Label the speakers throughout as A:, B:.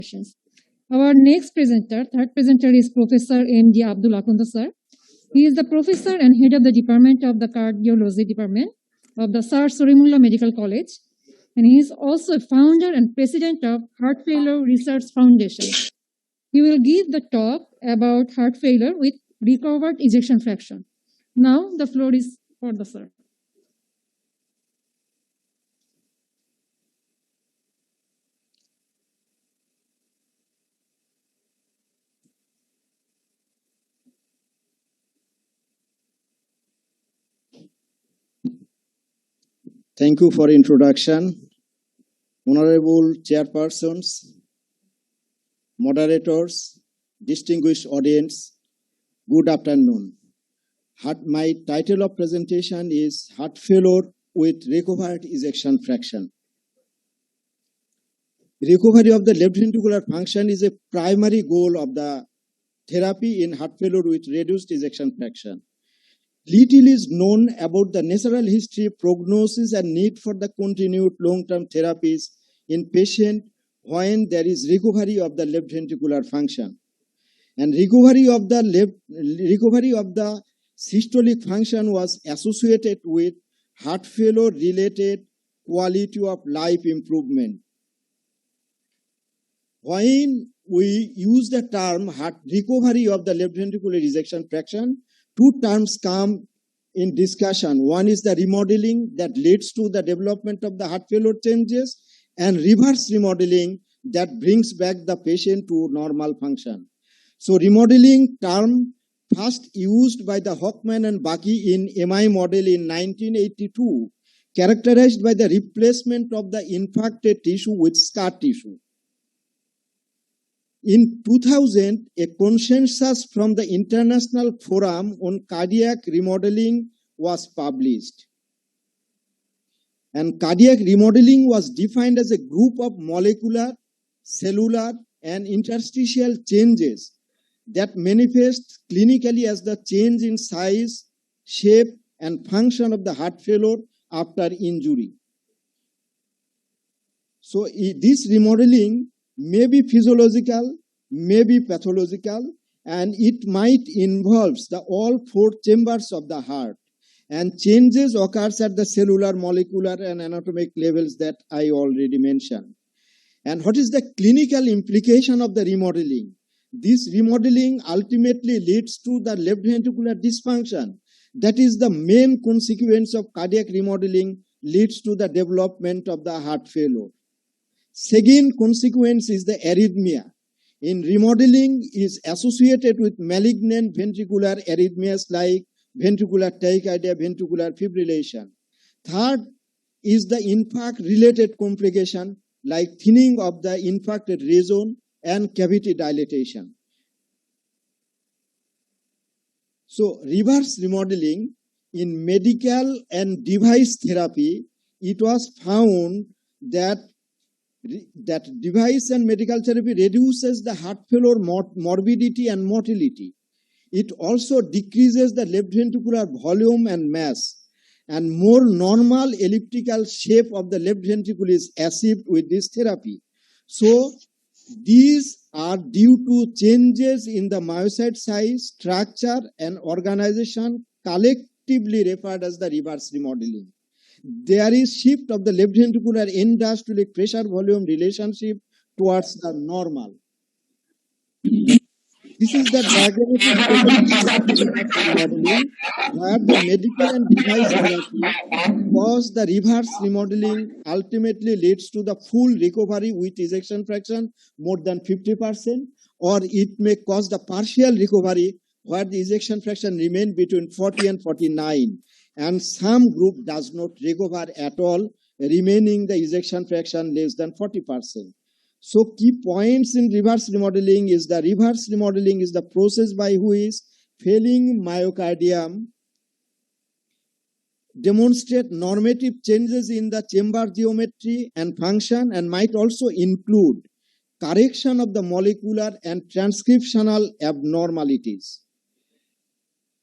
A: questions. Our next presenter, third presenter, is Professor M.D. Abdul Akunda sir. He is the professor and head of the Department of the Cardiology Department of the Sir Sorimullah Medical College. And he is also a founder and president of Heart Failure Research Foundation. He will give the talk about heart failure with recovered ejection fraction. Now the floor is for the sir.
B: Thank you for introduction. Honorable chairpersons, moderators, distinguished audience, good afternoon. My title of presentation is Heart Failure with Recovered Ejection Fraction. Recovery of the left ventricular function is a primary goal of the therapy in heart failure with reduced ejection fraction. Little is known about the natural history, prognosis, and need for the continued long-term therapies in patients when there is recovery of the left ventricular function. And recovery of the systolic function was associated with heart failure-related quality of life improvement. When we use the term recovery of the left ventricular ejection fraction, two terms come in discussion. One is the remodeling that leads to the development of the heart failure changes, and reverse remodeling that brings back the patient to normal function. So remodeling term first used by the Hockman and Bucky in MI model in 1982, characterized by the replacement of the infarcted tissue with scar tissue. In 2000, a consensus from the International Forum on Cardiac Remodeling was published. And cardiac remodeling was defined as a group of molecular, cellular, and interstitial changes that manifest clinically as the change in size, shape, and function of the heart failure after injury. So this remodeling may be physiological, may be pathological, and it might involve all four chambers of the heart. And changes occurs at the cellular, molecular, and anatomic levels that I already mentioned. And what is the clinical implication of the remodeling? This remodeling ultimately leads to the left ventricular dysfunction. That is the main consequence of cardiac remodeling, leads to the development of the heart failure. Second consequence is the arrhythmia. In remodeling is associated with malignant ventricular arrhythmias like ventricular tachycardia, ventricular fibrillation. Third is the infarct-related complication like thinning of the infarcted region and cavity dilatation. So reverse remodeling in medical and device therapy, it was found that device and medical therapy reduces the heart failure morbidity and mortality. It also decreases the left ventricular volume and mass, and more normal elliptical shape of the left ventricle is achieved with this therapy. So these are due to changes in the myocyte size, structure, and organization, collectively referred as the reverse remodeling. There is shift of the left ventricular end-diastolic pressure volume relationship towards the normal. This is the diagrammatic remodeling where the medical and device therapy cause the reverse remodeling ultimately leads to the full recovery with ejection fraction more than 50%, or it may cause the partial recovery where the ejection fraction remain between 40 and 49. And some group does not recover at all, remaining the ejection fraction less than 40%. So key points in reverse remodeling is the process by which failing myocardium demonstrate normative changes in the chamber geometry and function, and might also include correction of the molecular and transcriptional abnormalities.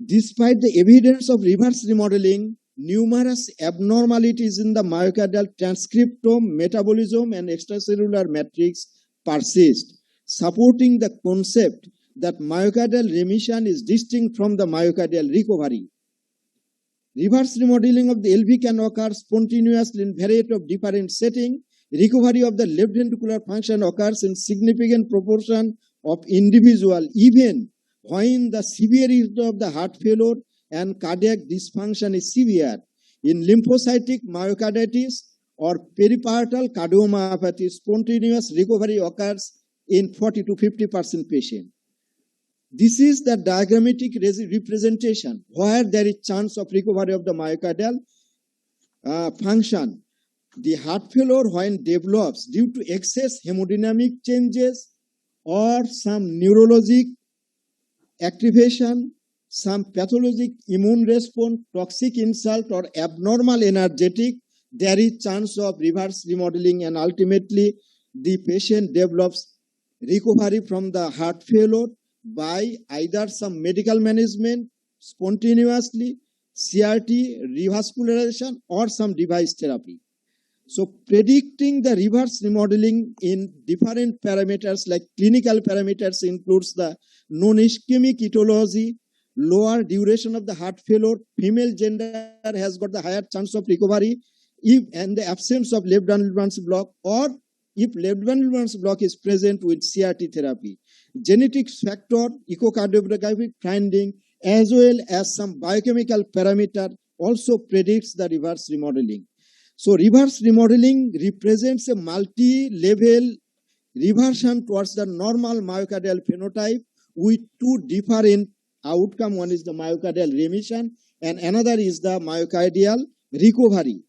B: Despite the evidence of reverse remodeling, numerous abnormalities in the myocardial transcriptome, metabolism, and extracellular matrix persist, supporting the concept that myocardial remission is distinct from the myocardial recovery. Reverse remodeling of the LV can occur spontaneously in variety of different settings. Recovery of the left ventricular function occurs in significant proportion of individual, even when the severity of the heart failure and cardiac dysfunction is severe. In lymphocytic myocarditis or periparietal cardiomyopathy, spontaneous recovery occurs in 40 to 50% patients. This is the diagrammatic representation where there is chance of recovery of the myocardial function. The heart failure, when develops due to excess hemodynamic changes or some neurologic activation, some pathologic immune response, toxic insult, or abnormal energetic, there is chance of reverse remodeling, and ultimately the patient develops recovery from the heart failure by either some medical management spontaneously, CRT, revascularization, or some device therapy. So predicting the reverse remodeling in different parameters like clinical parameters includes the non-ischemic etiology, lower duration of the heart failure, female gender has got the higher chance of recovery, if and the absence of left bundle block, or if left bundle block is present with CRT therapy. Genetics factor, echocardiographic finding, as well as some biochemical parameter also predicts the reverse remodeling. So reverse remodeling represents a multi-level reversion towards the normal myocardial phenotype with two different outcomes. One is the myocardial remission and another is the myocardial recovery.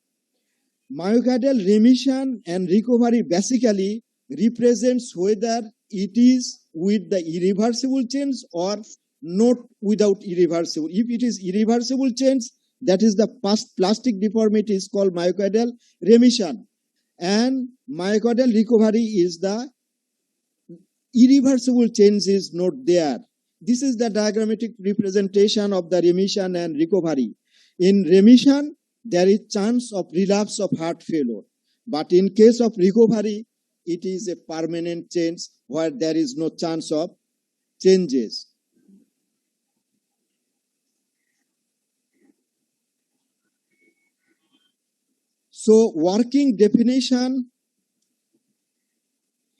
B: Myocardial remission and recovery basically represents whether it is with the irreversible change or not without irreversible. If it is irreversible change, that is the plastic deformity is called myocardial remission, and myocardial recovery is the irreversible change is not there. This is the diagrammatic representation of the remission and recovery. In remission, there is chance of relapse of heart failure, but in case of recovery, it is a permanent change where there is no chance of changes. So working definition,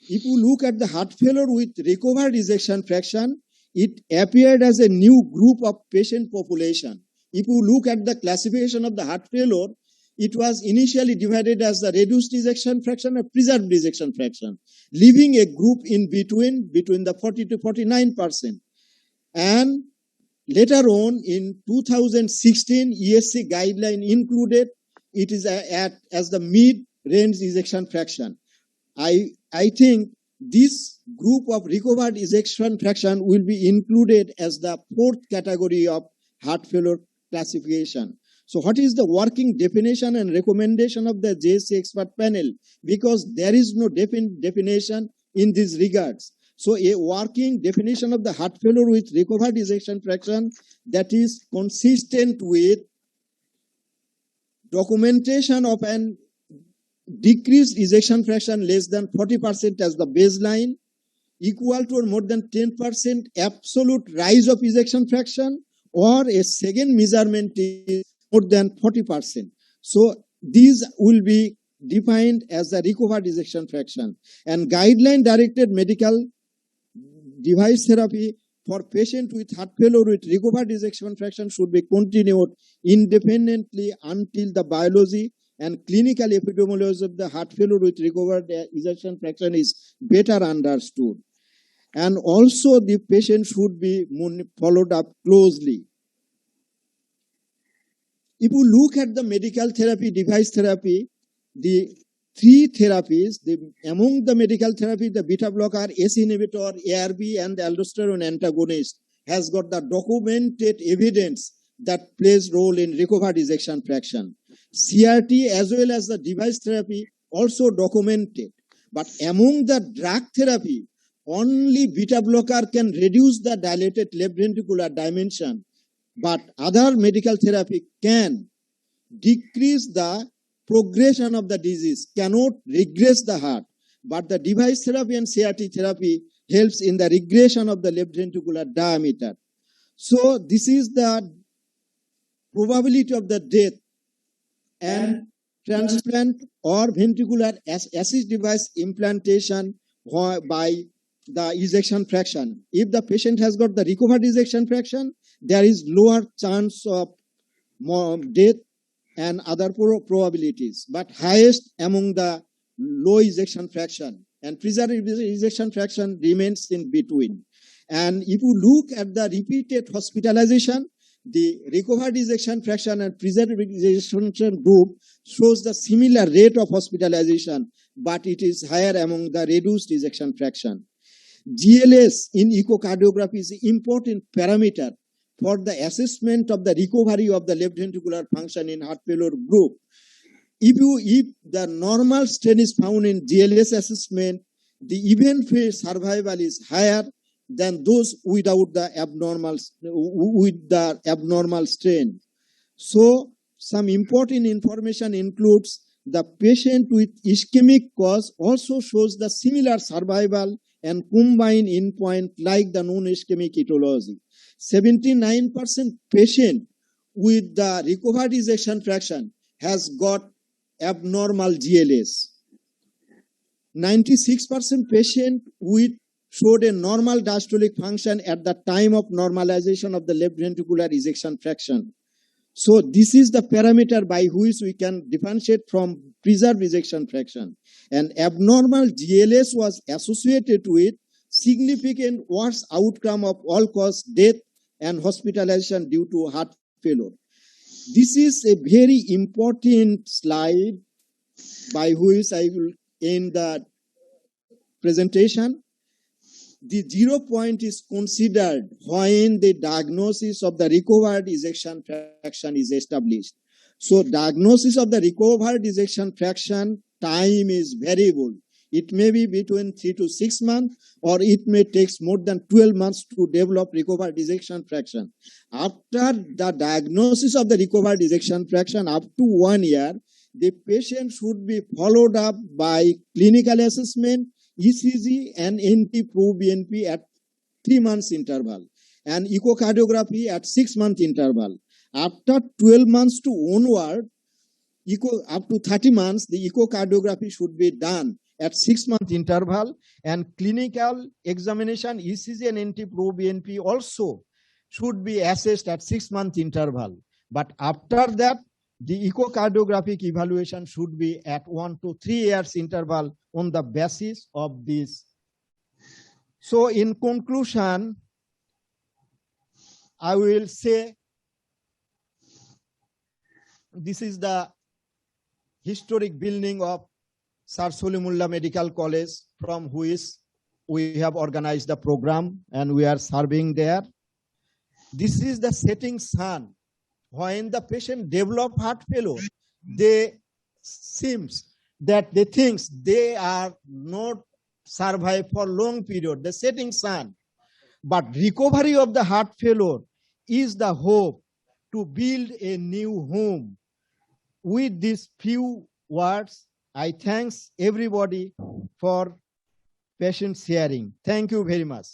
B: if you look at the heart failure with recovered ejection fraction, it appeared as a new group of patient population. If you look at the classification of the heart failure, it was initially divided as the reduced ejection fraction and preserved ejection fraction, leaving a group in between the 40 to 49%. And later on in 2016, ESC guideline included it is as the mid-range ejection fraction. I think this group of recovered ejection fraction will be included as the fourth category of heart failure classification. So what is the working definition and recommendation of the JSC expert panel? Because there is no definition in these regards. So a working definition of the heart failure with recovered ejection fraction that is consistent with documentation of an decreased ejection fraction less than 40% as the baseline, equal to or more than 10% absolute rise of ejection fraction, or a second measurement is more than 40%. So these will be defined as the recovered ejection fraction. And guideline directed medical device therapy for patient with heart failure with recovered ejection fraction should be continued independently until the biology and clinical epidemiology of the heart failure with recovered ejection fraction is better understood. And also the patient should be followed up closely. If you look at the medical therapy, device therapy, the three therapies, among the medical therapy, the beta blocker, ACE inhibitor, ARB, and the aldosterone antagonist has got the documented evidence that plays role in recovered ejection fraction. CRT as well as the device therapy also documented. But among the drug therapy, only beta blocker can reduce the dilated left ventricular dimension, but other medical therapy can decrease the progression of the disease, cannot regress the heart. but the device therapy and CRT therapy helps in the regression of the left ventricular diameter. So this is the probability of the death and transplant or ventricular assist device implantation by the ejection fraction. If the patient has got the recovered ejection fraction, there is lower chance of more death and other probabilities, but highest among the low ejection fraction, and preserved ejection fraction remains in between. And if you look at the repeated hospitalization, the recovered ejection fraction and preserved ejection fraction group shows the similar rate of hospitalization, but it is higher among the reduced ejection fraction. GLS in echocardiography is an important parameter for the assessment of the recovery of the left ventricular function in heart failure group. If the normal strain is found in GLS assessment, the event-free survival is higher than those without the abnormal strain. So some important information includes the patient with ischemic cause also shows the similar survival and combined endpoint like the non-ischemic etiology. 79% patient with the recovered ejection fraction has got abnormal GLS. 96% patient with showed a normal diastolic function at the time of normalization of the left ventricular ejection fraction. So this is the parameter by which we can differentiate from preserved ejection fraction. And abnormal GLS was associated with significant worse outcome of all-cause death and hospitalization due to heart failure. This is a very important slide by which I will end the presentation. The 0 point is considered when the diagnosis of the recovered ejection fraction is established. So diagnosis of the recovered ejection fraction time is variable. It may be between 3 to 6 months, or it may take more than 12 months to develop recovered ejection fraction. After the diagnosis of the recovered ejection fraction up to 1 year, the patient should be followed up by clinical assessment, ECG and NT-proBNP at 3 months interval, and echocardiography at 6 month interval. After 12 months to onward, up to 30 months, the echocardiography should be done at 6 month interval, and clinical examination, ECG and NT-proBNP also should be assessed at 6 month interval. But after that, the echocardiographic evaluation should be at 1 to 3 years interval on the basis of this. So in conclusion, I will say this is the historic building of Sir Solimullah Medical College, from which we have organized the program and we are serving there. This is the setting sun. When the patient develop heart failure, they seems that they think they are not survive for long period, the setting sun. But recovery of the heart failure is the hope to build a new home. With these few words, I thanks everybody for patient sharing. Thank you very much.